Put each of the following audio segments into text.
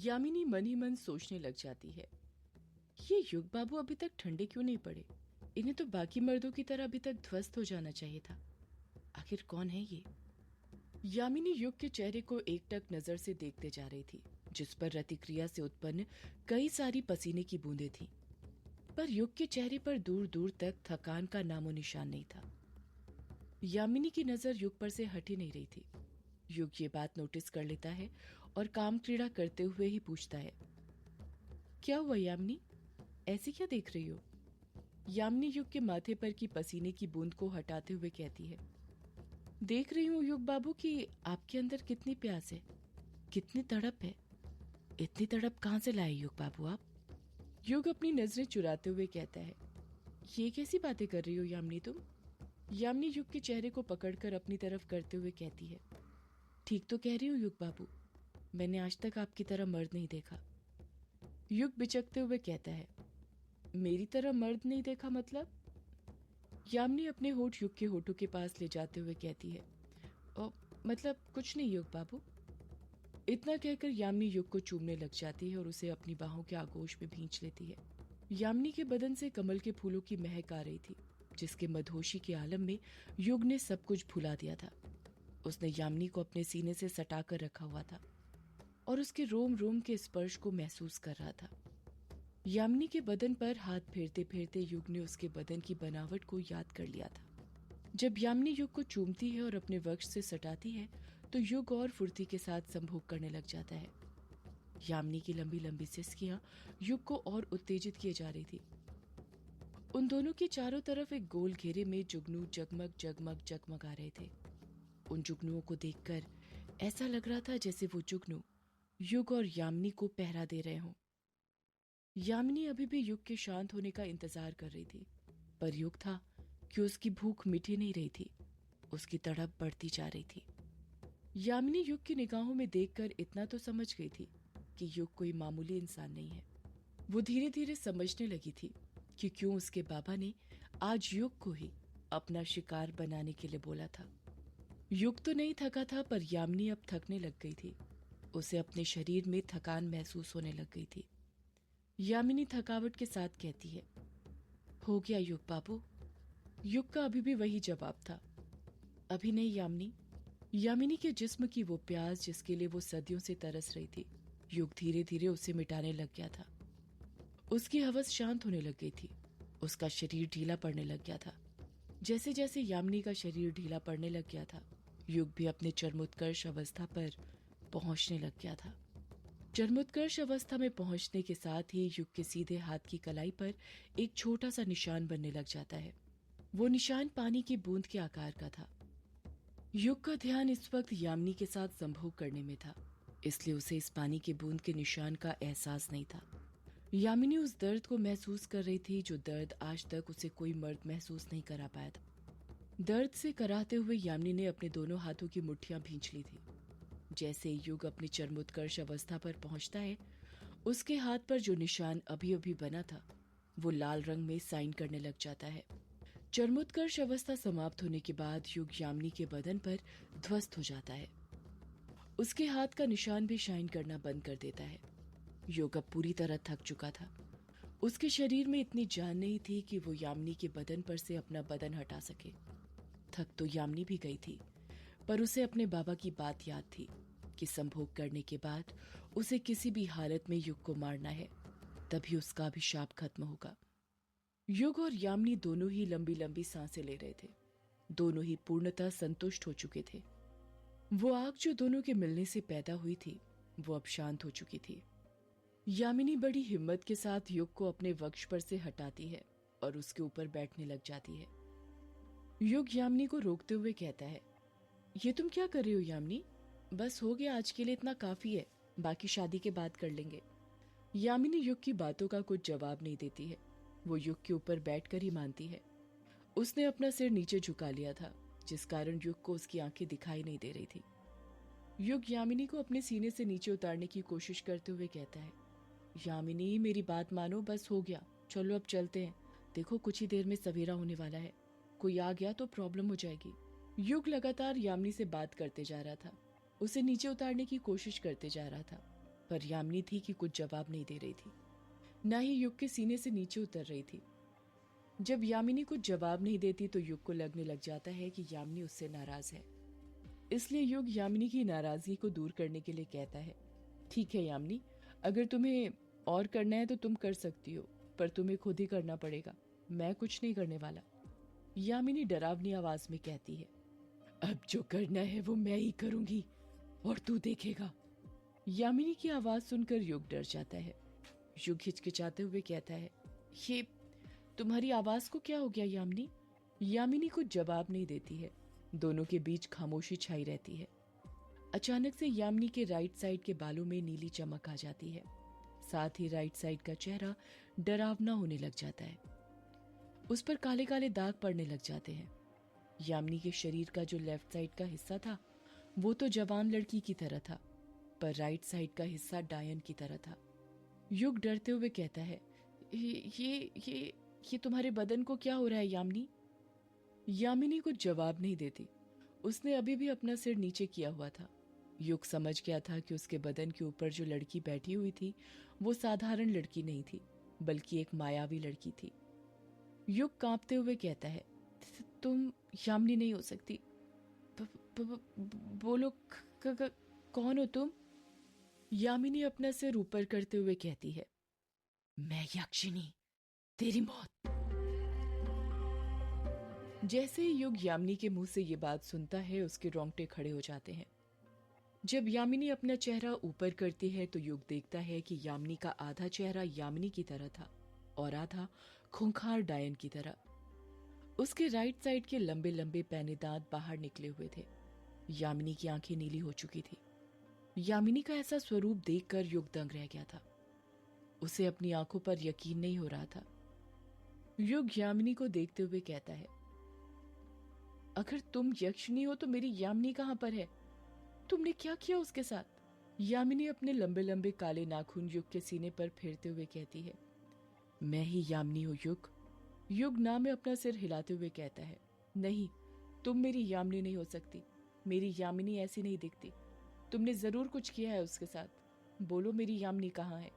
यामिनी मन ही मन सोचने लग जाती है, ये युग बाबू अभी तक ठंडे क्यों नहीं पड़े? इन्हें तो बाकी मर्दों की तरह अभी तक ध्वस्त हो जाना चाहिए था। आखिर कौन है ये? यामिनी युग के चेहरे को एकटक नजर से देखते जा रही थी, जिस पर प्रतिक्रिया से उत्पन्न कई सारी पसीने की बूंदें थीं। पर युग के चेहरे पर दूर दूर तक थकान का नामो निशान नहीं था। यामिनी की नजर युग पर से हट ही नहीं रही थी। युग ये बात नोटिस कर लेता है और काम क्रीड़ा करते हुए ही पूछता है, क्या हुआ यामिनी, ऐसी क्या देख रही हो? यामिनी युग के माथे पर की पसीने की बूंद को हटाते हुए कहती है, देख रही हूँ युग बाबू कि आपके अंदर कितनी प्यास है, कितनी तड़प है। इतनी तड़प कहाँ से लाए युग बाबू आप? युग अपनी नजरें चुराते हुए कहता है, ये कैसी बातें कर रही हो यामिनी तुम? यामिनी युग के चेहरे को पकड़कर अपनी तरफ करते हुए कहती है, ठीक तो कह रही हूँ युग बाबू, मैंने आज तक आपकी तरह मर्द नहीं देखा। युग बिचकते हुए कहता है, मेरी तरह मर्द नहीं देखा मतलब? यामिनी अपने होठ युग के होठों के पास ले जाते हुए कहती है, ओ मतलब कुछ नहीं युग बाबू। इतना कहकर यामिनी युग को चूमने लग जाती है और उसे अपनी बाहों के आगोश में भींच लेती है। यामिनी के बदन से कमल के फूलों की महक आ रही थी, जिसके मदहोशी के आलम में युग ने सब कुछ भुला दिया था। उसने यामिनी को अपने सीने से सटाकर रखा हुआ था और उसके रोम रोम के स्पर्श को महसूस कर रहा था। यामिनी के बदन पर हाथ फेरते फेरते युग ने उसके बदन की बनावट को याद कर लिया था। जब यामिनी युग को चूमती है और अपने वक्ष से सटाती है तो युग और फुर्ती के साथ संभोग करने लग जाता है। यामिनी की लंबी लंबी सिसकियां युग को और उत्तेजित किए जा रही थी। उन दोनों के चारों तरफ एक गोल घेरे में जुगनू जगमग जगमग जगमगा रहे थे। उन जुगनुओं को देखकर ऐसा लग रहा था जैसे वो जुगनू युग और यामिनी को पहरा दे रहे हों। यामिनी अभी भी युग के शांत होने का इंतजार कर रही थी, पर युग था कि उसकी भूख मिट ही नहीं रही थी, उसकी तड़प बढ़ती जा रही थी। यामिनी युग की निगाहों में देखकर इतना तो समझ गई थी कि युग कोई मामूली इंसान नहीं है। वो धीरे धीरे समझने लगी थी कि क्यों उसके बाबा ने आज युग को ही अपना शिकार बनाने के लिए बोला था। युग तो नहीं थका था, पर यामिनी अब थकने लग गई थी। उसे अपने शरीर में थकान महसूस होने लग गई थी। यामिनी थकावट के साथ कहती है, हो गया युग बाबू। युग का अभी भी वही जवाब था, अभी नहीं यामिनी। यामिनी के जिस्म की वो प्यास जिसके लिए वो सदियों से तरस रही थी, युग धीरे धीरे उसे मिटाने लग गया था। उसकी हवस शांत होने लग गई थी, उसका शरीर ढीला पड़ने लग गया था। जैसे जैसे यामिनी का शरीर ढीला पड़ने लग गया था, युग भी अपने चरमोत्कर्ष अवस्था पर पहुंचने लग गया था। चरमोत्कर्ष अवस्था में पहुंचने के साथ ही युग के सीधे हाथ की कलाई पर एक छोटा सा निशान बनने लग जाता है। वो निशान पानी की बूंद के आकार का था। युग का ध्यान इस वक्त यामिनी के साथ संभोग करने में था, इसलिए उसे इस पानी की बूंद के निशान का एहसास नहीं था। यामिनी उस दर्द को महसूस कर रही थी जो दर्द आज तक उसे कोई मर्द महसूस नहीं करा पाया था। दर्द से कराहते हुए यामिनी ने अपने दोनों हाथों की मुट्ठियां भींच ली थी। जैसे युग अपनी चरमोत्कर्ष अवस्था पर पहुंचता है, उसके हाथ पर जो निशान अभी अभी बना था वो लाल रंग में साइन करने लग जाता है। चरमोत्कर्ष अवस्था समाप्त होने के बाद युग यामिनी के बदन पर ध्वस्त हो जाता है। उसके हाथ का निशान भी शाइन करना बंद कर देता है। युग अब पूरी तरह थक चुका था। उसके शरीर में इतनी जान नहीं थी कि वो यामिनी के बदन पर से अपना बदन हटा सके। थक तो यामिनी भी गई थी, पर उसे अपने बाबा की बात याद थी कि संभोग करने के बाद उसे किसी भी हालत में युग को मारना है, तभी उसका अभिशाप खत्म होगा। युग और यामिनी दोनों ही लंबी लंबी सांसें ले रहे थे। दोनों ही पूर्णतः संतुष्ट हो चुके थे। वो आग जो दोनों के मिलने से पैदा हुई थी वो अब शांत हो चुकी थी। यामिनी बड़ी हिम्मत के साथ युग को अपने वक्ष पर से हटाती है और उसके ऊपर बैठने लग जाती है। युग यामिनी को रोकते हुए कहता है, ये तुम क्या कर रही हो यामिनी? बस हो गया, आज के लिए इतना काफी है, बाकी शादी के बाद कर लेंगे। यामिनी युग की बातों का कुछ जवाब नहीं देती है। वो युग के ऊपर बैठकर ही मानती है। उसने अपना सिर नीचे झुका लिया था, जिस कारण युग को उसकी आंखें दिखाई नहीं दे रही थी। युग यामिनी को अपने सीने से नीचे उतारने की कोशिश करते हुए कहता है, यामिनी मेरी बात मानो, बस हो गया, चलो अब चलते हैं। देखो कुछ ही देर में सवेरा होने वाला है, कोई आ गया तो प्रॉब्लम हो जाएगी। युग लगातार यामिनी से बात करते जा रहा था, उसे नीचे उतारने की कोशिश करते जा रहा था। पर यामिनी थी कि कुछ जवाब नहीं दे रही थी, ना ही युग के सीने से नीचे उतर रही थी। जब यामिनी कुछ जवाब नहीं देती तो युग को लगने लग जाता है कि यामिनी उससे नाराज है। इसलिए युग यामिनी की नाराजगी को दूर करने के लिए कहता है, ठीक है यामिनी, अगर तुम्हें और करना है तो तुम कर सकती हो, पर तुम्हें खुद ही करना पड़ेगा, मैं कुछ नहीं करने वाला। यामिनी डरावनी आवाज में कहती है, अब जो करना है वो मैं ही करूंगी और तू देखेगा। यामिनी की आवाज सुनकर युग डर जाता है। युग हिचकिचाते हुए कहता है, ये तुम्हारी आवाज को क्या हो गया यामिनी? यामिनी कुछ जवाब नहीं देती है। दोनों के बीच खामोशी छाई रहती है। अचानक से यामिनी के राइट साइड के बालों में नीली चमक आ जाती है। साथ ही राइट साइड का चेहरा डरावना होने लग जाता है। उस पर काले काले दाग पड़ने लग जाते हैं। यामिनी के शरीर का जो लेफ्ट साइड का हिस्सा था वो तो जवान लड़की की तरह था, पर राइट साइड का हिस्सा डायन की तरह था। युग डरते हुए कहता है, ये तुम्हारे बदन को क्या हो रहा है यामिनी? यामिनी कुछ जवाब नहीं देती। उसने अभी भी अपना सिर नीचे किया हुआ था। युग समझ गया था कि उसके बदन के ऊपर जो लड़की बैठी हुई थी वो साधारण लड़की नहीं थी, बल्कि एक मायावी लड़की थी। युग कांपते हुए कहता है, तुम यामिनी नहीं हो सकती। ब, ब, ब, बोलो कौन हो तुम? यामिनी अपना सिर ऊपर करते हुए कहती है, मैं यक्षिणी, तेरी मौत। जैसे ही युग यामिनी के मुंह से ये बात सुनता है उसके रोंगटे खड़े हो जाते हैं। जब यामिनी अपना चेहरा ऊपर करती है तो युग देखता है कि यामिनी का आधा चेहरा यामिनी की तरह था और आधा खूंखार डायन की तरह। उसके राइट साइड के लंबे लंबे पैने दांत बाहर निकले हुए थे। यामिनी की आंखें नीली हो चुकी थी। यामिनी का ऐसा स्वरूप देखकर युग दंग रह गया था। उसे अपनी आंखों पर यकीन नहीं हो रहा था। युग यामिनी को देखते हुए कहता है, अगर तुम यक्षिणी हो तो मेरी यामिनी कहां पर है? तुमने क्या किया उसके साथ? यामिनी अपने लंबे लंबे काले नाखून युग के सीने पर फेरते हुए कहती है, मैं ही यामिनी हूं युग। युग ना में अपना सिर हिलाते हुए कहता है, नहीं, तुम मेरी यामिनी नहीं हो सकती। मेरी यामिनी ऐसी नहीं दिखती। तुमने जरूर कुछ किया है उसके साथ। बोलो मेरी यामिनी कहाँ है?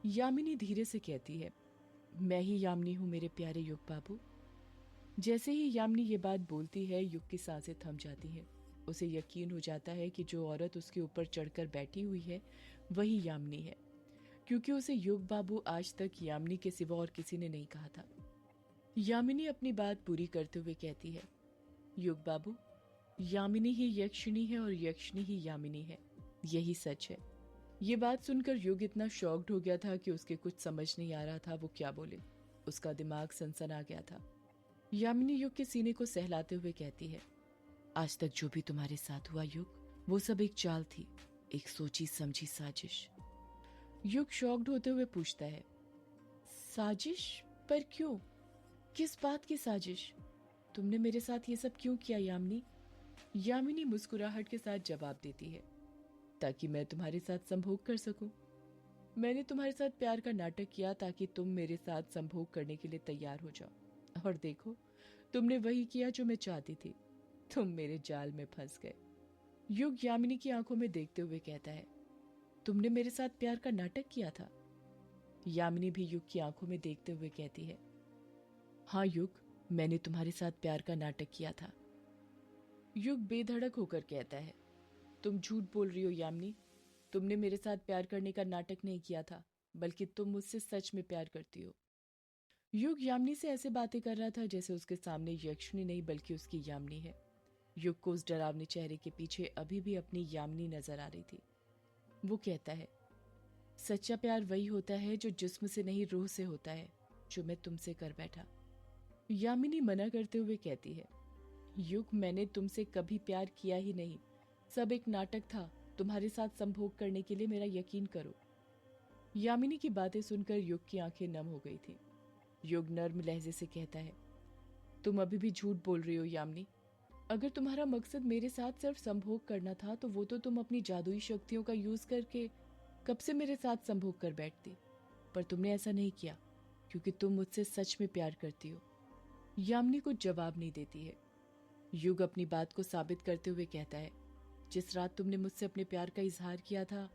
यामिनी धीरे से कहती है, मैं ही यामिनी हूं मेरे प्यारे युग बाबू। जैसे ही यामिनी ये बात बोलती है युग की सांसें थम जाती हैं। उसे यकीन हो जाता है कि जो औरत उसके ऊपर चढ़कर बैठी हुई है वही यामिनी है, क्योंकि उसे युग बाबू आज तक यामिनी के सिवा और किसी ने नहीं कहा था। यामिनी अपनी बात पूरी करते हुए कहती है, युग बाबू, यामिनी ही यक्षिणी है और यक्षिणी ही यामिनी है, यही सच है। ये बात सुनकर युग इतना शॉक्ड हो गया था कि उसके कुछ समझ नहीं आ रहा था वो क्या बोले। उसका दिमाग सनसन आ गया था। यामिनी युग के सीने को सहलाते हुए कहती है, आज तक जो भी तुम्हारे साथ हुआ युग, वो सब एक चाल थी, एक सोची समझी साजिश। युग शॉक्ड होते हुए पूछता है, साजिश? पर क्यों? किस बात की साजिश? तुमने मेरे साथ ये सब क्यों किया यामिनी? यामिनी मुस्कुराहट के साथ जवाब देती है, ताकि मैं तुम्हारे साथ संभोग कर सकूं। मैंने तुम्हारे साथ प्यार का नाटक किया ताकि तुम मेरे साथ संभोग करने के लिए तैयार हो जाओ। और देखो, तुमने वही किया जो मैं चाहती थी। तुम मेरे जाल में फंस गए। युग यामिनी की आंखों में देखते हुए कहता है, तुमने मेरे साथ प्यार का नाटक किया था? यामिनी भी युग की आंखों में देखते हुए कहती है, हाँ युग, मैंने तुम्हारे साथ प्यार का नाटक किया था। युग बेधड़क होकर कहता है, तुम झूठ बोल रही हो यामिनी। तुमने मेरे साथ प्यार करने का नाटक नहीं किया था, बल्कि तुम मुझसे सच में प्यार करती हो। युग यामिनी से ऐसे बातें कर रहा था जैसे उसके सामने यक्षिणी नहीं बल्कि उसकी यामिनी है। युग को उस डरावने चेहरे के पीछे अभी भी अपनी यामिनी नजर आ रही थी। वो कहता है, सच्चा प्यार वही होता है जो जिस्म से नहीं रूह से होता है, जो मैं तुमसे कर बैठा। यामिनी मना करते हुए कहती है, युग, मैंने तुमसे कभी प्यार किया ही नहीं। सब एक नाटक था तुम्हारे साथ संभोग करने के लिए, मेरा यकीन करो। यामिनी की बातें सुनकर युग की आंखें नम हो गई थी। युग नर्म लहजे से कहता है, तुम अभी भी झूठ बोल रही हो यामिनी। अगर तुम्हारा मकसद मेरे साथ सिर्फ संभोग करना था तो वो तो तुम अपनी जादुई शक्तियों का यूज करके कब से मेरे साथ संभोग कर बैठती। पर तुमने ऐसा नहीं किया, क्योंकि तुम मुझसे सच में प्यार करती हो। यामिनी कुछ जवाब नहीं देती है। युग अपनी बात को साबित करते हुए कहता है, जिस रात तुमने मुझसे अपने प्यार का इजहार किया था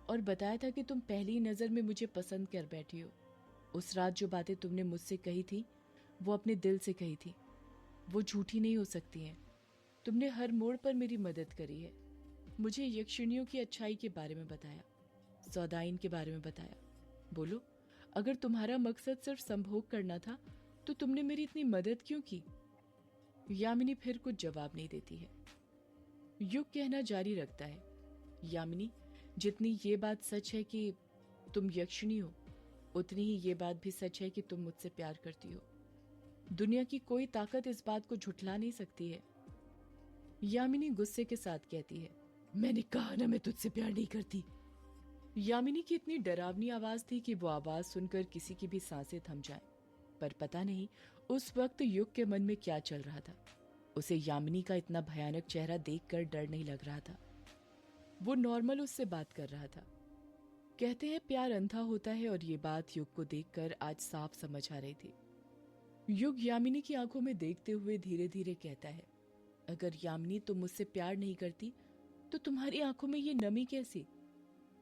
और बताया था कि तुम पहली नज़र में मुझे पसंद कर बैठी हो। उस रात जो बातें तुमने मुझसे कही थी वो अपने दिल से कही थी, वो झूठी नहीं हो सकती हैं। तुमने हर मोड़ पर मेरी मदद करी है। मुझे यक्षिणियों की अच्छाई के बारे में बताया, सौदाइन के बारे में बताया। बोलो, अगर तुम्हारा मकसद सिर्फ संभोग करना था तो तुमने मेरी इतनी मदद क्यों की? यामिनी फिर कुछ जवाब नहीं देती है। युग कहना जारी रखता है, यामिनी, जितनी ये बात सच है कि तुम यक्षिणी हो, उतनी ही ये बात भी सच है कि तुम मुझसे प्यार करती हो। दुनिया की कोई ताकत इस बात को झुठला नहीं सकती है। यामिनी गुस्से के साथ कहती है, मैंने कहा ना मैं तुझसे प्यार नहीं करती। यामिनी की इतनी डरावनी आवाज थी कि वो आवाज सुनकर किसी की भी सांसें थम जाएं। पर पता नहीं उस वक्त युग के मन में क्या चल रहा था। उसे यामिनी का इतना भयानक चेहरा देखकर डर नहीं लग रहा था। वो नॉर्मल उससे बात कर रहा था। कहते हैं प्यार अंधा होता है, और ये बात युग को देखकर आज साफ समझ आ रही थी। युग यामिनी की आंखों में देखते हुए धीरे धीरे कहता है, अगर यामिनी तुम मुझसे प्यार नहीं करती तो तुम्हारी आंखों में ये नमी कैसी?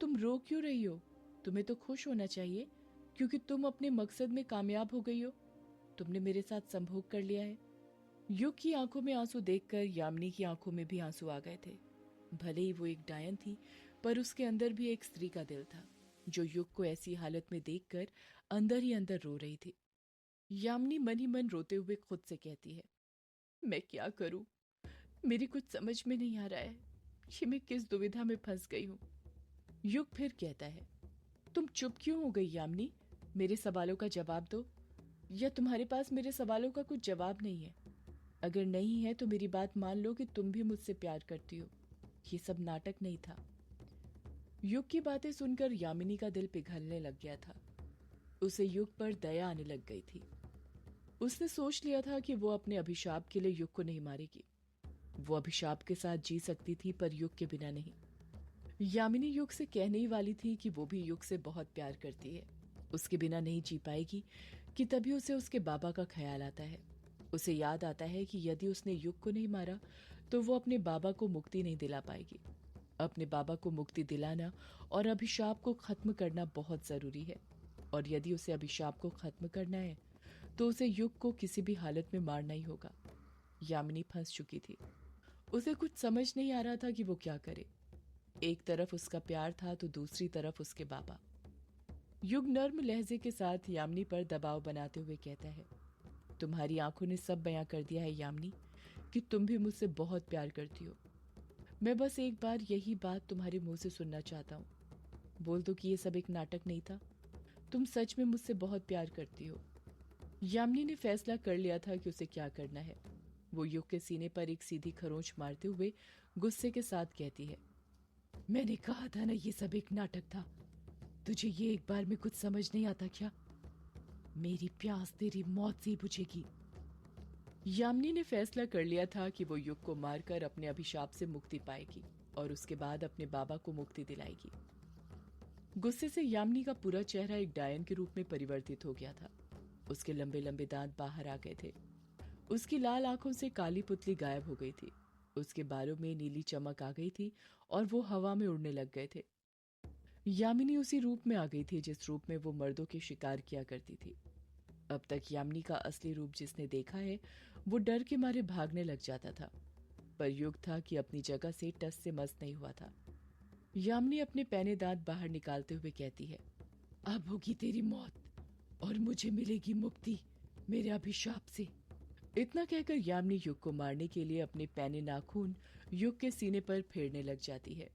तुम रो क्यों रही हो? तुम्हें तो खुश होना चाहिए, क्योंकि तुम अपने मकसद में कामयाब हो गई हो। तुमने मेरे साथ संभोग कर लिया है। युग की आंखों में आंसू देखकर यामिनी की आंखों में भी आंसू आ गए थे। भले ही वो एक डायन थी, पर उसके अंदर भी एक स्त्री का दिल था, जो युग को ऐसी हालत में देखकर अंदर ही अंदर रो रही थी। यामिनी मन ही मन रोते हुए खुद से कहती है, मैं क्या करूं? मेरी कुछ समझ में नहीं आ रहा है कि मैं किस दुविधा में फंस गई हूं। युग फिर कहता है, तुम चुप क्यों हो गई यामिनी? मेरे सवालों का जवाब दो। या तुम्हारे पास मेरे सवालों का कुछ जवाब नहीं है? अगर नहीं है तो मेरी बात मान लो कि तुम भी मुझसे प्यार करती हो। ये सब नाटक नहीं था। युग की बातें सुनकर यामिनी का दिल पिघलने लग गया था। उसे युग पर दया आने लग गई थी। उसने सोच लिया था कि वो अपने अभिशाप के लिए युग को नहीं मारेगी। वो अभिशाप के साथ जी सकती थी, पर युग के बिना नहीं। यामिनी युग से कहने ही वाली थी कि वो भी युग से बहुत प्यार करती है, उसके बिना नहीं जी पाएगी, कि तभी उसे उसके बाबा का ख्याल आता है। उसे याद आता है कि यदि उसने युग को नहीं मारा तो वो अपने बाबा को मुक्ति नहीं दिला पाएगी। अपने बाबा को मुक्ति दिलाना और अभिशाप को खत्म करना बहुत जरूरी है, और यदि उसे अभिशाप को खत्म करना है तो उसे युग को किसी भी हालत में मारना ही होगा। यामिनी फंस चुकी थी। उसे कुछ समझ नहीं आ रहा था कि वो क्या करे। एक तरफ उसका प्यार था तो दूसरी तरफ उसके बाबा। युग नर्म लहजे के साथ यामिनी पर दबाव बनाते हुए कहता है, तुम्हारी आंखों ने सब बयां कर दिया है यामिनी, कि तुम भी मुझसे बहुत प्यार करती हो। मैं बस एक बार यही बात तुम्हारे मुंह से सुनना चाहता हूँ। बोल दो कि ये सब एक नाटक नहीं था। तुम सच में मुझसे बहुत प्यार करती हो। यामिनी ने फैसला कर लिया था कि उसे क्या करना है। वो युग के सीने पर एक सीधी खरोंच मारते हुए गुस्से के साथ कहती है, मैंने कहा था ना ये सब एक नाटक था। तुझे ये एक बार में कुछ समझ नहीं आता क्या? मेरी प्यास तेरी मौत से ही बुझेगी। यामिनी ने फैसला कर लिया था कि वो युग को मारकर अपने अभिशाप से मुक्ति पाएगी और उसके बाद अपने बाबा को मुक्ति दिलाएगी। गुस्से से यामिनी का पूरा चेहरा एक डायन के रूप में परिवर्तित हो गया था। उसके लंबे लंबे दांत बाहर आ गए थे। उसकी लाल आंखों से काली पुतली गायब हो गई थी। उसके बालों में नीली चमक आ गई थी और वो हवा में उड़ने लग गए थे। यामिनी उसी रूप में आ गई थी जिस रूप में वो मर्दों के शिकार किया करती थी। अब तक यामिनी का असली रूप जिसने देखा है वो डर के मारे भागने लग जाता था, पर युग था कि अपनी जगह से टस से मस नहीं हुआ था। यामिनी अपने पैने दांत बाहर निकालते हुए कहती है, अब होगी तेरी मौत और मुझे मिलेगी मुक्ति मेरे अभिशाप से। इतना कहकर यामिनी युग को मारने के लिए अपने पैने नाखून युग के सीने पर फेरने लग जाती है।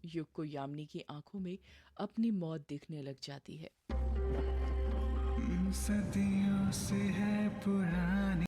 युग को यामिनी की आंखों में अपनी मौत दिखने लग जाती है। सदियों से है पुरानी